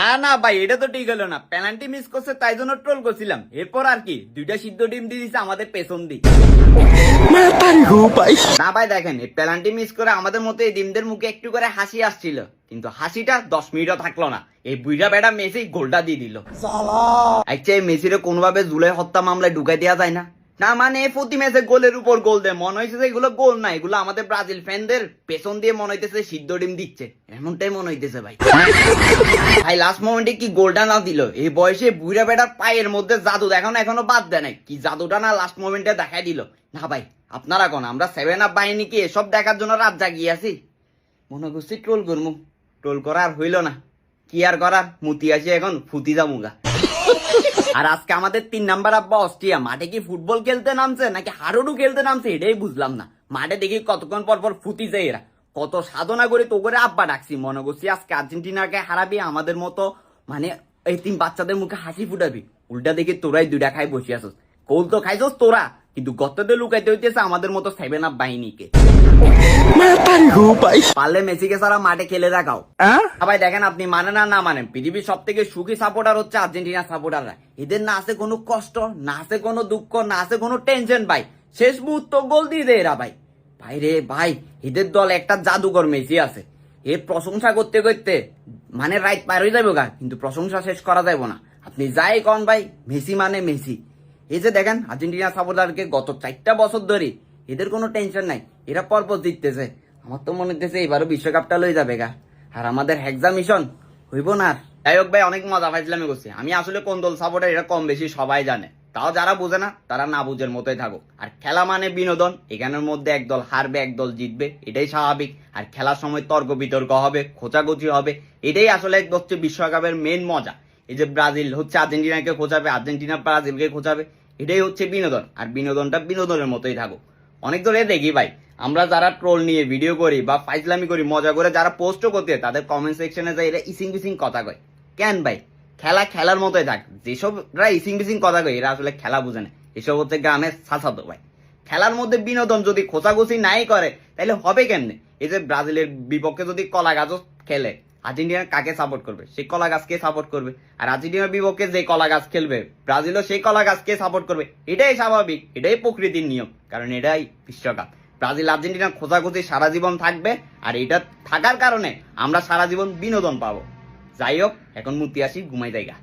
না না ভাই, এটা তো ঠিক হলো না। পেনাল্টি মিস করছে তাই জন্য ট্রোল করছিলাম। এরপর আর কি, দুইটা সিদ্ধ ডিম দিয়ে দিছে আমাদের পেছন দিক। না ভাই দেখেন, এই পেনাল্টি মিস করে আমাদের মতো এই ডিমদের মুখে একটু করে হাসি আসছিল, কিন্তু হাসিটা 10 মিনিটও থাকলো না। এই বুইড়া বেটা মেসি গোলটা দিয়ে দিল। আচ্ছা, এই মেসিরে কোনোভাবে জুলাই হত্যা মামলায় ঢুকাই দেওয়া যায় না? না মানে প্রতি ম্যাচে গোলের উপর গোল দেয়, মনে হয়েছে যে এগুলো গোল না, এগুলো আমাদের ব্রাজিল ফ্যানদের পেছন দিয়ে মনে হইতেছে সিদ্ধ ডিম দিচ্ছে, এমনটাই মনে হইতেছে ভাই। ভাই লাস্ট মোমেন্টে কি গোলটা না দিল, এই বয়সে বুড়া বেটার পায়ের মধ্যে জাদু দেখানো এখনো বাদ দেয় নাই, কি জাদুটা না লাস্ট মোমেন্টে দেখাই দিল। না ভাই আপনারা কোন, আমরা 7 আপ বাহিনী কি এসব দেখার জন্য রাত জাগিয়ে আছি? মনে করছি ট্রোল করবো, ট্রোল করা আর হইল না, কি আর করার, মুতি আসি এখন ফুতি যামুগা। আর আজকে আমাদের 3 নাম্বার আব্বা অস্ট্রিয়া মাঠে কি ফুটবল খেলতে নামছে নাকি হাডুডু খেলতে নামছে এটাই বুঝলাম না। মাঠে দেখি কতক্ষণ পর পর ফুটি যায় এরা, কত সাধনা করে তো করে আব্বা ডাকছি, মনে করছি আজকে আর্জেন্টিনাকে হারাবি, আমাদের মতো মানে এই 3 বাচ্চাদের মুখে হাসি ফুটাবি। উল্টা দেখি তোরাই 2টা খাই বসে আসছ, কোল তো খাইছস তোরা, কিন্তু গততে লুকাইতে হইতেছে আমাদের মতো 7 আপ বাহিনীকে। পারলে মেসিকে সারা মাঠে খেলে রাখাও। ভাই দেখেন, আপনি মানেন আর না মানেন, পৃথিবীর সব থেকে সুখী সাপোর্টার হচ্ছে আর্জেন্টিনা সাপোর্টাররা। এদের না আছে কোনো কষ্ট, না আছে কোনো দুঃখ, না আছে কোনো টেনশন ভাই, শেষ মুহূর্ত গোল দিয়ে দেয় এরা ভাই। ভাই রে ভাই, এদের দল একটা জাদুকর মেসি আছে, এর প্রশংসা করতে করতে মানে রাইট পার হয়ে যাবে গা, কিন্তু প্রশংসা শেষ করা যাবে না। আপনি যাই কন ভাই, মেসি মানে মেসি। এই যে দেখেন আর্জেন্টিনা সাপোর্টারকে গত 4টা বছর ধরে এদের কোনো টেনশন নাই, এরা পরপর জিততেছে। আমার তো মনে হচ্ছে এবারও বিশ্বকাপটা লই যাবে গা, আর আমাদের হেক্সা মিশন হইব না। যাই হোক ভাই, অনেক মজা পাইছিলাম করছি। আমি আসলে কোন দল সাপোর্টার এটা কম বেশি সবাই জানে, তাও যারা বোঝে না তারা না বুঝের মতোই থাকুক। আর খেলা মানে বিনোদন, এখানের মধ্যে একদল হারবে একদল জিতবে, এটাই স্বাভাবিক। আর খেলার সময় তর্ক বিতর্ক হবে, খোঁচাখুচি হবে, এটাই আসলে হচ্ছে বিশ্বকাপের মেন মজা। এই যে ব্রাজিল হচ্ছে আর্জেন্টিনাকে খোঁচাবে, আর্জেন্টিনা ব্রাজিলকে খোঁচাবে, এটাই হচ্ছে বিনোদন। আর বিনোদনটা বিনোদনের মতোই থাকুক। অনেক ধরে দেখি ভাই, আমরা যারা ট্রোল নিয়ে ভিডিও করি বা ফাইজলামি করি মজা করে, যারা পোস্টও করতে তাদের কমেন্ট সেকশনে যায় এরা ইসিং বিসিং কথা কয়। কেন ভাই, খেলা খেলার মতোই থাক। যেসবরা ইসিং বিসিং কথা কয় এরা আসলে খেলা বুঝে না, এসব হচ্ছে গ্রামের সাসাতো ভাই। খেলার মধ্যে বিনোদন যদি খোঁচাখুচি নাই করে তাহলে হবে কেমনে? এই যে ব্রাজিলের বিপক্ষে যদি কলা গাছও খেলে, আর্জেন্টিনা কাকে সাপোর্ট করবে? সেই কলা গাছকে সাপোর্ট করবে। আর আর্জেন্টিনার বিপক্ষে যে কলা গাছ খেলবে, ব্রাজিলও সেই কলা গাছকে সাপোর্ট করবে। এটাই স্বাভাবিক, এটাই প্রকৃতির নিয়ম, কারণ এটাই বিশ্বকাপ। ব্রাজিল আর্জেন্টিনা খোঁজাখুঁজি সারা জীবন থাকবে, আর এটা থাকার কারণে আমরা সারা জীবন বিনোদন পাবো। যাই হোক, এখন মুতি আসি, ঘুমাই জায়গা।